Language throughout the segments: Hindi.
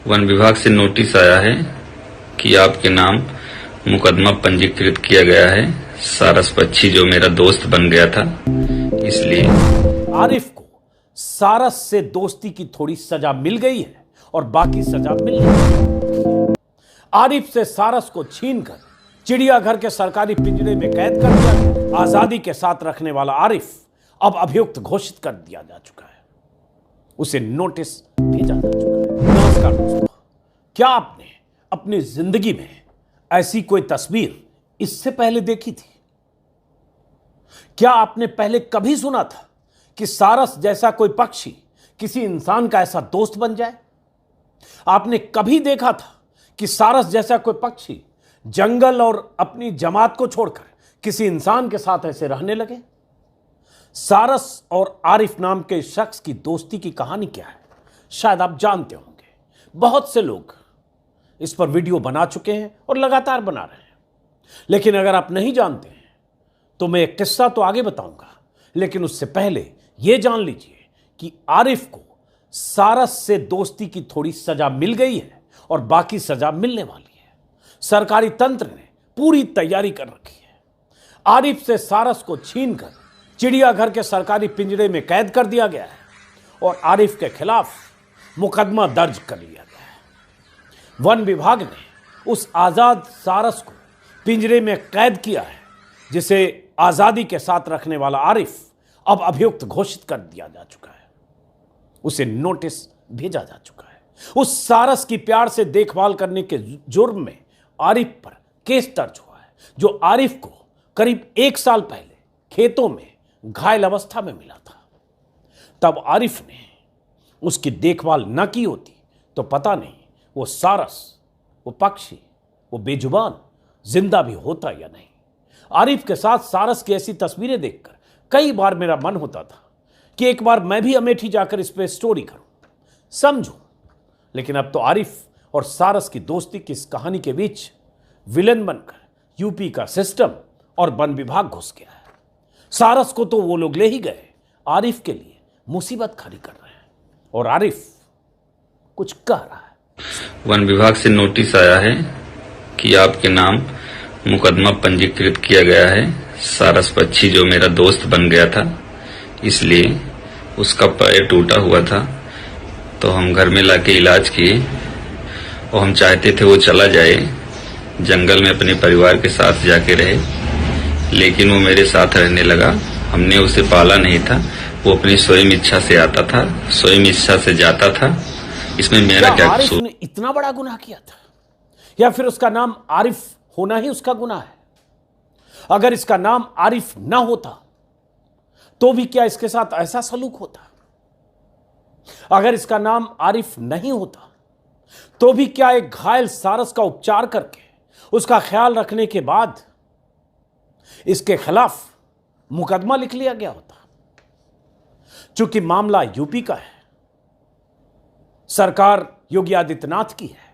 वन विभाग से नोटिस आया है कि आपके नाम मुकदमा पंजीकृत किया गया है। सारस पक्षी जो मेरा दोस्त बन गया था, इसलिए आरिफ को सारस से दोस्ती की थोड़ी सजा मिल गई है और बाकी सजा मिल नहीं। आरिफ से सारस को छीनकर चिड़ियाघर के सरकारी पिंजरे में कैद कर दिया। आजादी के साथ रखने वाला आरिफ अब अभियुक्त घोषित कर दिया जा चुका है। उसे नोटिस भेजा जा चुका है। नमस्कार दोस्तों, क्या आपने अपनी जिंदगी में ऐसी कोई तस्वीर इससे पहले देखी थी? क्या आपने पहले कभी सुना था कि सारस जैसा कोई पक्षी किसी इंसान का ऐसा दोस्त बन जाए? आपने कभी देखा था कि सारस जैसा कोई पक्षी जंगल और अपनी जमात को छोड़कर किसी इंसान के साथ ऐसे रहने लगे? सारस और आरिफ नाम के शख्स की दोस्ती की कहानी क्या है, शायद आप जानते होंगे। बहुत से लोग इस पर वीडियो बना चुके हैं और लगातार बना रहे हैं। लेकिन अगर आप नहीं जानते हैं तो मैं एक किस्सा तो आगे बताऊंगा, लेकिन उससे पहले यह जान लीजिए कि आरिफ को सारस से दोस्ती की थोड़ी सजा मिल गई है और बाकी सजा मिलने वाली है। सरकारी तंत्र ने पूरी तैयारी कर रखी है। आरिफ से सारस को छीनकर चिड़ियाघर के सरकारी पिंजरे में कैद कर दिया गया है और आरिफ के खिलाफ मुकदमा दर्ज कर लिया गया है। वन विभाग ने उस आजाद सारस को पिंजरे में कैद किया है, जिसे आजादी के साथ रखने वाला आरिफ अब अभियुक्त घोषित कर दिया जा चुका है। उसे नोटिस भेजा जा चुका है। उस सारस की प्यार से देखभाल करने के जुर्म में आरिफ पर केस दर्ज हुआ है, जो आरिफ को करीब 1 साल पहले खेतों में घायल अवस्था में मिला था। तब आरिफ ने उसकी देखभाल न की होती तो पता नहीं वो सारस, वो पक्षी, वो बेजुबान जिंदा भी होता या नहीं। आरिफ के साथ सारस की ऐसी तस्वीरें देखकर कई बार मेरा मन होता था कि एक बार मैं भी अमेठी जाकर इस पे स्टोरी करूं, समझूं। लेकिन अब तो आरिफ और सारस की दोस्ती की इस कहानी के बीच विलन बनकर यूपी का सिस्टम और वन विभाग घुस गया है। सारस को तो वो लोग ले ही गए, आरिफ के लिए मुसीबत खड़ी कर रहे हैं और आरिफ कुछ कह रहा है। वन विभाग से नोटिस आया है कि आपके नाम मुकदमा पंजीकृत किया गया है। सारस पक्षी जो मेरा दोस्त बन गया था, इसलिए उसका पैर टूटा हुआ था तो हम घर में लाके इलाज किए और हम चाहते थे वो चला जाए, जंगल में अपने परिवार के साथ जाके रहे, लेकिन वो मेरे साथ रहने लगा। हमने उसे पाला नहीं था, वो अपनी स्वयं इच्छा से आता था, स्वयं इच्छा से जाता था। इसमें मेरा क्या कसूर? ने इतना बड़ा गुनाह किया था या फिर उसका नाम आरिफ होना ही उसका गुनाह है? अगर इसका नाम आरिफ ना होता तो भी क्या इसके साथ ऐसा सलूक होता? अगर इसका नाम आरिफ नहीं होता तो भी क्या एक घायल सारस का उपचार करके उसका ख्याल रखने के बाद इसके खिलाफ मुकदमा लिख लिया गया होता? चूंकि मामला यूपी का है, सरकार योगी आदित्यनाथ की है,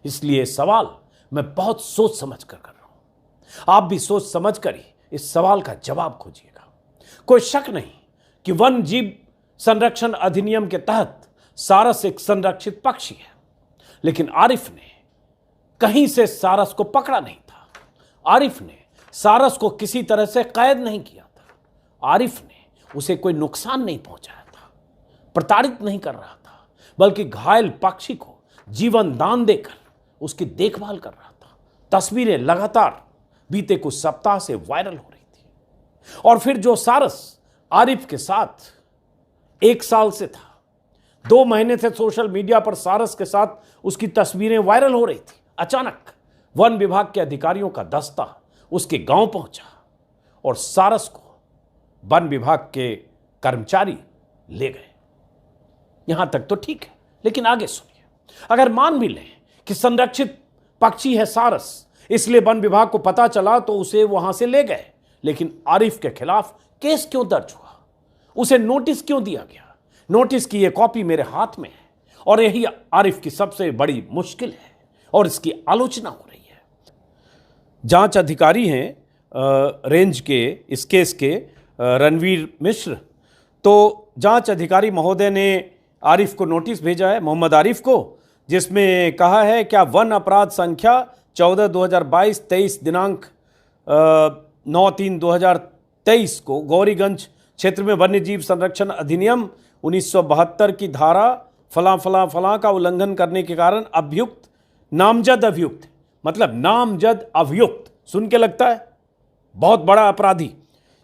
इसलिए सवाल मैं बहुत सोच समझ कर रहा हूं। आप भी सोच समझ कर ही इस सवाल का जवाब खोजिएगा। कोई शक नहीं कि वन जीव संरक्षण अधिनियम के तहत सारस एक संरक्षित पक्षी है, लेकिन आरिफ ने कहीं से सारस को पकड़ा नहीं था। आरिफ ने सारस को किसी तरह से कैद नहीं किया था। आरिफ ने उसे कोई नुकसान नहीं पहुंचाया था, प्रताड़ित नहीं कर रहा था, बल्कि घायल पक्षी को जीवन दान देकर उसकी देखभाल कर रहा था। तस्वीरें लगातार बीते कुछ सप्ताह से वायरल हो रही थी। और फिर जो सारस आरिफ के साथ 1 साल से था, 2 महीने से सोशल मीडिया पर सारस के साथ उसकी तस्वीरें वायरल हो रही थी, अचानक वन विभाग के अधिकारियों का दस्ता उसके गांव पहुंचा और सारस को वन विभाग के कर्मचारी ले गए। यहां तक तो ठीक है, लेकिन आगे सुनिए। अगर मान भी लें कि संरक्षित पक्षी है सारस, इसलिए वन विभाग को पता चला तो उसे वहां से ले गए, लेकिन आरिफ के खिलाफ केस क्यों दर्ज हुआ? उसे नोटिस क्यों दिया गया? नोटिस की यह कॉपी मेरे हाथ में है और यही आरिफ की सबसे बड़ी मुश्किल है और इसकी आलोचना हो रही है। जांच अधिकारी हैं रेंज के इस केस के रणवीर मिश्र, तो जांच अधिकारी महोदय ने आरिफ को नोटिस भेजा है, मोहम्मद आरिफ को, जिसमें कहा है क्या वन अपराध संख्या 14/2022 23 दिनांक 9/3/2023 को गौरीगंज क्षेत्र में वन्यजीव संरक्षण अधिनियम 1972 की धारा फला फला फला का उल्लंघन करने के कारण अभियुक्त नामजद अभियुक्त, मतलब नामजद अभियुक्त सुन के लगता है बहुत बड़ा अपराधी,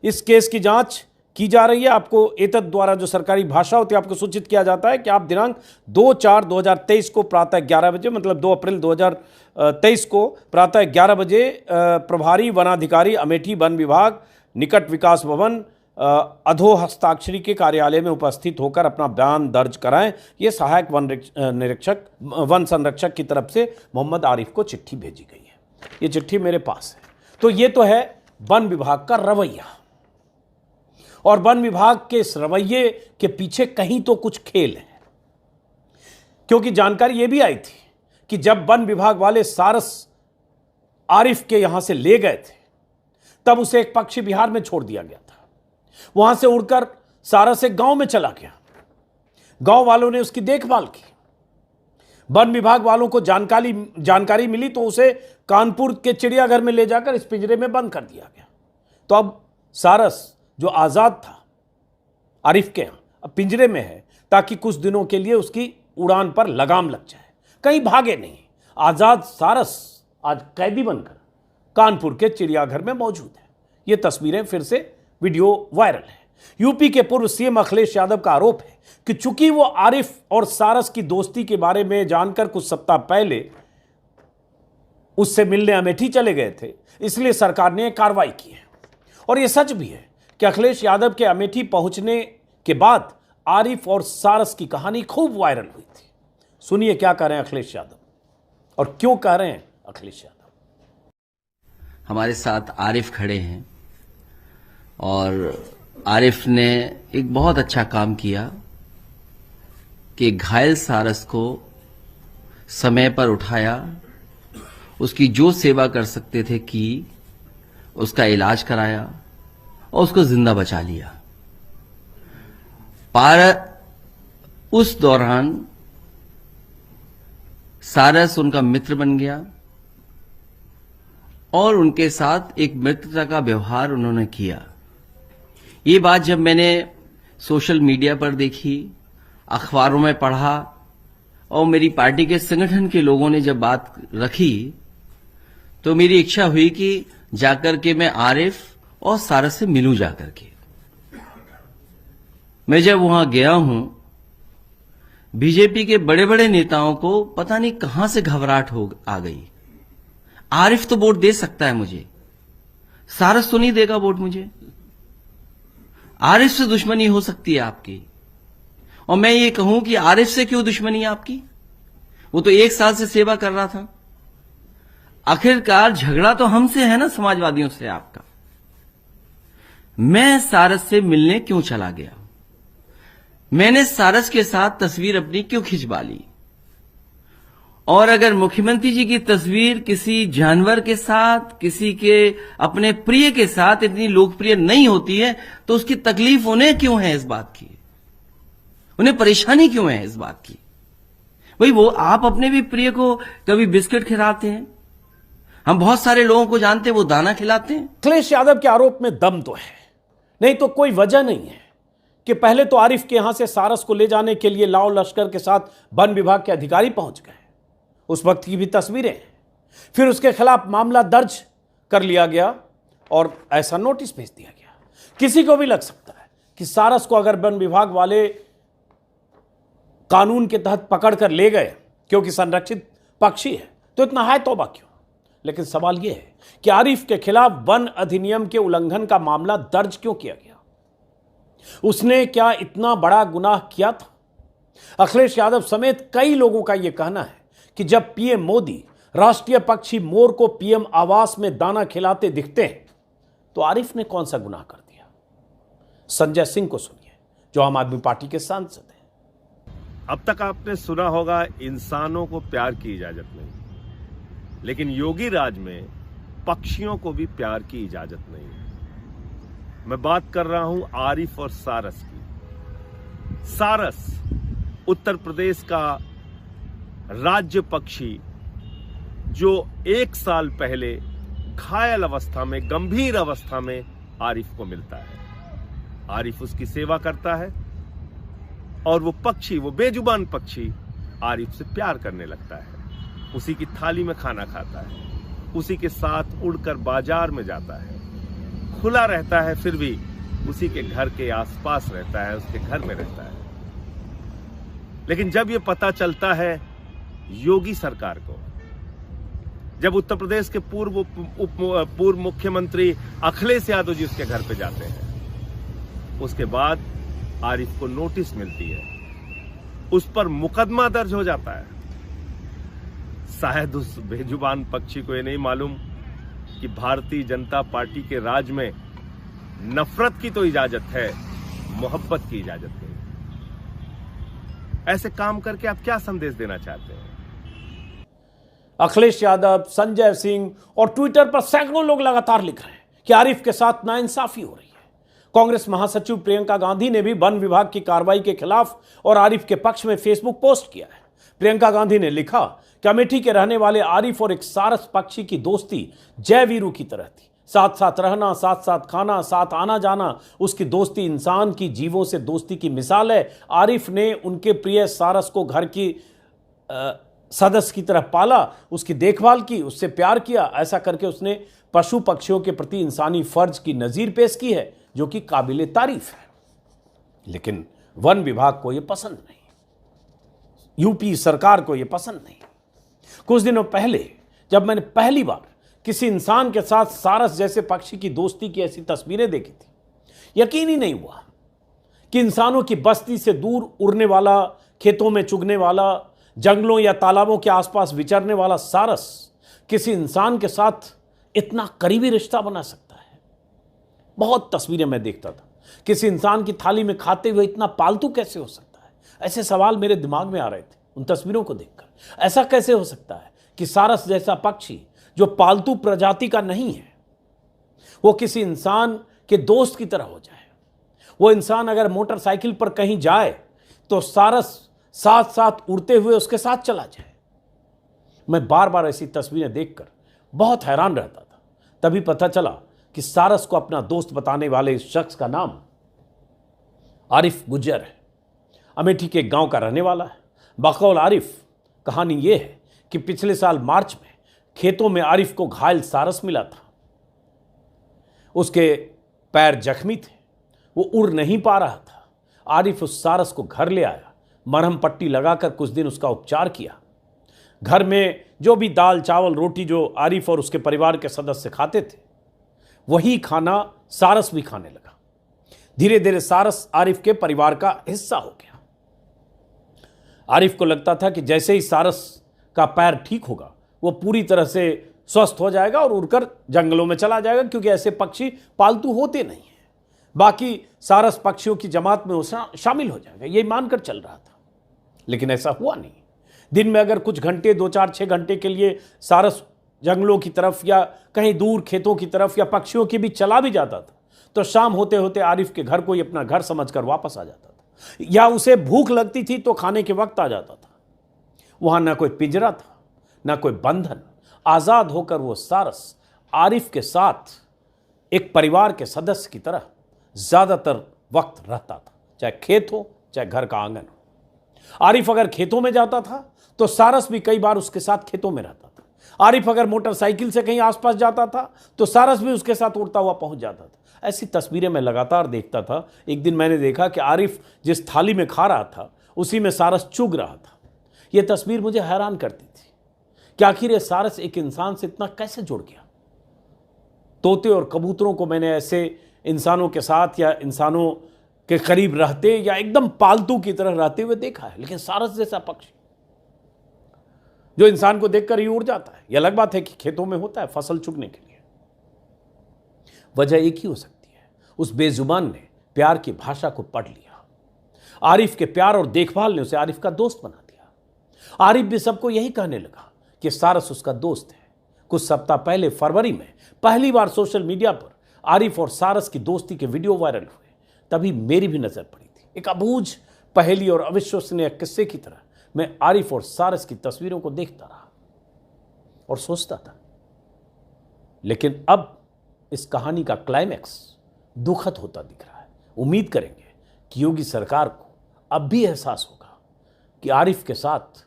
इस केस की जांच की जा रही है। आपको एतद द्वारा जो सरकारी भाषा होती है आपको सूचित किया जाता है कि आप दिनांक 2/4/2023 को प्रातः 11 बजे, मतलब 2 अप्रैल 2023 को प्रातः 11 बजे प्रभारी वनाधिकारी अमेठी वन विभाग निकट विकास भवन अधो हस्ताक्षरी के कार्यालय में उपस्थित होकर अपना बयान दर्ज कराएं। ये सहायक वन संरक्षक की तरफ से मोहम्मद आरिफ को चिट्ठी भेजी गई है। ये चिट्ठी मेरे पास है। तो ये तो है वन विभाग का रवैया, और वन विभाग के इस रवैये के पीछे कहीं तो कुछ खेल है, क्योंकि जानकारी यह भी आई थी कि जब वन विभाग वाले सारस आरिफ के यहां से ले गए थे तब उसे एक पक्षी बिहार में छोड़ दिया गया था। वहां से उड़कर सारस एक गांव में चला गया। गांव वालों ने उसकी देखभाल की। वन विभाग वालों को जानकारी मिली तो उसे कानपुर के चिड़ियाघर में ले जाकर इस पिंजरे में बंद कर दिया गया। तो अब सारस जो आजाद था आरिफ के यहां, अब पिंजरे में है ताकि कुछ दिनों के लिए उसकी उड़ान पर लगाम लग जाए, कहीं भागे नहीं। आजाद सारस आज कैदी बनकर कानपुर के चिड़ियाघर में मौजूद है। ये तस्वीरें फिर से वीडियो वायरल है। यूपी के पूर्व सीएम अखिलेश यादव का आरोप है कि चूंकि वो आरिफ और सारस की दोस्ती के बारे में जानकर कुछ सप्ताह पहले उससे मिलने अमेठी चले गए थे, इसलिए सरकार ने कार्रवाई की है। और यह सच भी है कि अखिलेश यादव के अमेठी पहुंचने के बाद आरिफ और सारस की कहानी खूब वायरल हुई थी। सुनिए क्या कह रहे हैं अखिलेश यादव और क्यों कह रहे हैं अखिलेश यादव। हमारे साथ आरिफ खड़े हैं और आरिफ ने एक बहुत अच्छा काम किया कि घायल सारस को समय पर उठाया, उसकी जो सेवा कर सकते थे की, उसका इलाज कराया और उसको जिंदा बचा लिया। उस दौरान सारस उनका मित्र बन गया और उनके साथ एक मित्रता का व्यवहार उन्होंने किया। ये बात जब मैंने सोशल मीडिया पर देखी, अखबारों में पढ़ा और मेरी पार्टी के संगठन के लोगों ने जब बात रखी तो मेरी इच्छा हुई कि जाकर के मैं आरिफ और सारस से मिलूं। जाकर के मैं जब वहां गया हूं, बीजेपी के बड़े बड़े नेताओं को पता नहीं कहां से घबराहट आ गई। आरिफ तो वोट दे सकता है मुझे, सारस तो नहीं देगा वोट मुझे। आरिफ से दुश्मनी हो सकती है आपकी, और मैं ये कहूं कि आरिफ से क्यों दुश्मनी है आपकी? वो तो 1 साल से सेवा कर रहा था। आखिरकार झगड़ा तो हमसे है ना, समाजवादियों से आपका। मैं सारस से मिलने क्यों चला गया? मैंने सारस के साथ तस्वीर अपनी क्यों खिंचवा ली? और अगर मुख्यमंत्री जी की तस्वीर किसी जानवर के साथ, किसी के अपने प्रिय के साथ इतनी लोकप्रिय नहीं होती है तो उसकी तकलीफ उन्हें क्यों है इस बात की? उन्हें परेशानी क्यों है इस बात की? भाई वो आप अपने भी प्रिय को कभी बिस्किट खिलाते हैं, हम बहुत सारे लोगों को जानते हैं वो दाना खिलाते हैं। अखिलेश यादव के आरोप में दम तो है, नहीं तो कोई वजह नहीं है कि पहले तो आरिफ के यहां से सारस को ले जाने के लिए लाओ लश्कर के साथ वन विभाग के अधिकारी पहुंच गए। उस वक्त की भी तस्वीरें हैं। फिर उसके खिलाफ मामला दर्ज कर लिया गया और ऐसा नोटिस भेज दिया गया। किसी को भी लग सकता है कि सारस को अगर वन विभाग वाले कानून के तहत पकड़ कर ले गए क्योंकि संरक्षित पक्षी है तो इतना हाय तौबा क्यों? लेकिन सवाल यह है कि आरिफ के खिलाफ वन अधिनियम के उल्लंघन का मामला दर्ज क्यों किया गया? उसने क्या इतना बड़ा गुनाह किया था? अखिलेश यादव समेत कई लोगों का यह कहना है कि जब पीएम मोदी राष्ट्रीय पक्षी मोर को पीएम आवास में दाना खिलाते दिखते हैं तो आरिफ ने कौन सा गुनाह कर दिया? संजय सिंह को सुनिए, जो आम आदमी पार्टी के सांसद हैं। अब तक आपने सुना होगा इंसानों को प्यार की इजाजत नहीं, लेकिन योगी राज में पक्षियों को भी प्यार की इजाजत नहीं है। मैं बात कर रहा हूं आरिफ और सारस की। सारस उत्तर प्रदेश का राज्य पक्षी जो 1 साल पहले घायल अवस्था में, गंभीर अवस्था में आरिफ को मिलता है। आरिफ उसकी सेवा करता है और वो पक्षी, वो बेजुबान पक्षी आरिफ से प्यार करने लगता है। उसी की थाली में खाना खाता है, उसी के साथ उड़कर बाजार में जाता है, खुला रहता है, फिर भी उसी के घर के आसपास रहता है, उसके घर में रहता है। लेकिन जब ये पता चलता है योगी सरकार को, जब उत्तर प्रदेश के पूर्व मुख्यमंत्री अखिलेश यादव जी उसके घर पे जाते हैं, उसके बाद आरिफ को नोटिस मिलती है, उस पर मुकदमा दर्ज हो जाता है। शायद उस बेजुबान पक्षी को ये नहीं मालूम कि भारतीय जनता पार्टी के राज में नफरत की तो इजाजत है, मोहब्बत की इजाजत नहीं। ऐसे काम करके आप क्या संदेश देना चाहते हैं? अखिलेश यादव, संजय सिंह और ट्विटर पर सैकड़ों लोग लगातार लिख रहे हैं कि आरिफ के साथ नाइंसाफी हो रही है। कांग्रेस महासचिव प्रियंका गांधी ने भी वन विभाग की कार्रवाई के खिलाफ और आरिफ के पक्ष में फेसबुक पोस्ट किया है। प्रियंका गांधी ने लिखा कि अमेठी के रहने वाले आरिफ और एक सारस पक्षी की दोस्ती जय वीरू की तरह थी। साथ साथ रहना, साथ साथ खाना, साथ आना जाना, उसकी दोस्ती इंसान की जीवों से दोस्ती की मिसाल है। आरिफ ने उनके प्रिय सारस को घर की सदस्य की तरह पाला, उसकी देखभाल की, उससे प्यार किया। ऐसा करके उसने पशु पक्षियों के प्रति इंसानी फर्ज की नजीर पेश की है, जो कि काबिले तारीफ है। लेकिन वन विभाग को यह पसंद नहीं, यूपी सरकार को यह पसंद नहीं। कुछ दिनों पहले जब मैंने पहली बार किसी इंसान के साथ सारस जैसे पक्षी की दोस्ती की ऐसी तस्वीरें देखी थी, यकीन ही नहीं हुआ कि इंसानों की बस्ती से दूर उड़ने वाला, खेतों में चुगने वाला, जंगलों या तालाबों के आसपास विचरने वाला सारस किसी इंसान के साथ इतना करीबी रिश्ता बना सकता है। बहुत तस्वीरें मैं देखता था, किसी इंसान की थाली में खाते हुए इतना पालतू कैसे हो सकता है? ऐसे सवाल मेरे दिमाग में आ रहे थे उन तस्वीरों को देखकर। ऐसा कैसे हो सकता है कि सारस जैसा पक्षी जो पालतू प्रजाति का नहीं है, वो किसी इंसान के दोस्त की तरह हो जाए? वो इंसान अगर मोटरसाइकिल पर कहीं जाए तो सारस साथ साथ उड़ते हुए उसके साथ चला जाए। मैं बार बार ऐसी तस्वीरें देखकर बहुत हैरान रहता था। तभी पता चला कि सारस को अपना दोस्त बताने वाले इस शख्स का नाम आरिफ गुज्जर है। अमेठी के गांव का रहने वाला है। बकौल आरिफ, कहानी यह है कि पिछले साल मार्च में खेतों में आरिफ को घायल सारस मिला था। उसके पैर जख्मी थे, वो उड़ नहीं पा रहा था। आरिफ उस सारस को घर ले आया, मरहम पट्टी लगाकर कुछ दिन उसका उपचार किया। घर में जो भी दाल चावल रोटी जो आरिफ और उसके परिवार के सदस्य खाते थे, वही खाना सारस भी खाने लगा। धीरे धीरे सारस आरिफ के परिवार का हिस्सा हो गया। आरिफ को लगता था कि जैसे ही सारस का पैर ठीक होगा, वो पूरी तरह से स्वस्थ हो जाएगा और उड़कर जंगलों में चला जाएगा, क्योंकि ऐसे पक्षी पालतू होते नहीं हैं। बाकी सारस पक्षियों की जमात में वो शामिल हो जाएगा, ये मानकर चल रहा था। लेकिन ऐसा हुआ नहीं। दिन में अगर कुछ घंटे, 2, 4, 6 घंटे के लिए सारस जंगलों की तरफ या कहीं दूर खेतों की तरफ या पक्षियों के बीच चला भी जाता था, तो शाम होते होते आरिफ के घर को ही अपना घर समझकर वापस आ जाता था। या उसे भूख लगती थी तो खाने के वक्त आ जाता था। वहां ना कोई पिंजरा था, ना कोई बंधन। आजाद होकर वो सारस आरिफ के साथ एक परिवार के सदस्य की तरह ज्यादातर वक्त रहता था, चाहे खेत हो चाहे घर का आंगन हो। आरिफ अगर खेतों में जाता था तो सारस भी कई बार उसके साथ खेतों में रहता था। आरिफ अगर मोटरसाइकिल से कहीं आसपास जाता था तो सारस भी उसके साथ उड़ता हुआ पहुंच जाता था। ऐसी तस्वीरें मैं लगातार देखता था। एक दिन मैंने देखा कि आरिफ जिस थाली में खा रहा था, उसी में सारस चुग रहा था। यह तस्वीर मुझे हैरान करती थी कि आखिर यह सारस एक इंसान से इतना कैसे जुड़ गया। तोते और कबूतरों को मैंने ऐसे इंसानों के साथ या इंसानों के करीब रहते या एकदम पालतू की तरह रहते हुए देखा है, लेकिन सारस जैसा पक्षी जो इंसान को देखकर ही उड़ जाता है। यह अलग बात है कि खेतों में होता है फसल चुगने के लिए। वजह एक ही हो सकती है, उस बेजुबान ने प्यार की भाषा को पढ़ लिया। आरिफ के प्यार और देखभाल ने उसे आरिफ का दोस्त बना दिया। आरिफ भी सबको यही कहने लगा कि सारस उसका दोस्त है। कुछ सप्ताह पहले फरवरी में पहली बार सोशल मीडिया पर आरिफ और सारस की दोस्ती के वीडियो वायरल हुए। तभी मेरी भी नजर पड़ी थी। एक अबूझ पहेली और अविश्वसनीय किस्से की तरह मैं आरिफ और सारस की तस्वीरों को देखता रहा और सोचता था, लेकिन अब इस कहानी का क्लाइमैक्स दुखद होता दिख रहा है। उम्मीद करेंगे कि योगी सरकार को अब भी एहसास होगा कि आरिफ के साथ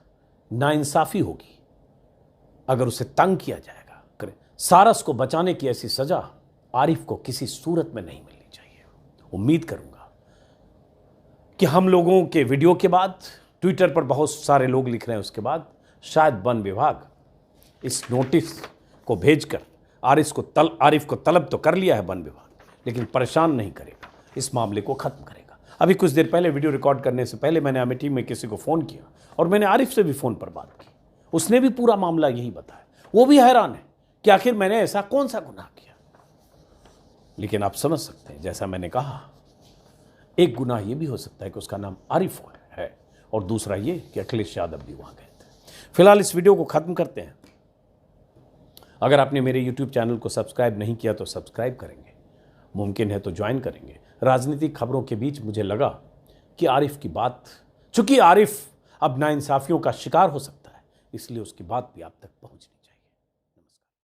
नाइंसाफी होगी अगर उसे तंग किया जाएगा। करे सारस को बचाने की ऐसी सजा आरिफ को किसी सूरत में नहीं मिलनी चाहिए। उम्मीद करूंगा कि हम लोगों के वीडियो के बाद, ट्विटर पर बहुत सारे लोग लिख रहे हैं, उसके बाद शायद वन विभाग इस नोटिस को भेजकर आरिफ को तलब तो कर लिया है वन विभाग, लेकिन परेशान नहीं करेगा, इस मामले को खत्म करेगा। अभी कुछ देर पहले वीडियो रिकॉर्ड करने से पहले मैंने अमेठी में किसी को फ़ोन किया और मैंने आरिफ से भी फ़ोन पर बात की। उसने भी पूरा मामला यही बताया। वो भी हैरान है कि आखिर मैंने ऐसा कौन सा गुनाह किया। लेकिन आप समझ सकते हैं, जैसा मैंने कहा, एक गुनाह यह भी हो सकता है कि उसका नाम आरिफ है और दूसरा ये कि अखिलेश यादव भी वहां गए थे। फिलहाल इस वीडियो को खत्म करते हैं। अगर आपने मेरे यूट्यूब चैनल को सब्सक्राइब नहीं किया तो सब्सक्राइब करेंगे, मुमकिन है तो ज्वाइन करेंगे। राजनीतिक खबरों के बीच मुझे लगा कि आरिफ की बात, चूंकि आरिफ अब नाइंसाफियों का शिकार हो सकता है, इसलिए उसकी बात भी आप तक पहुंचनी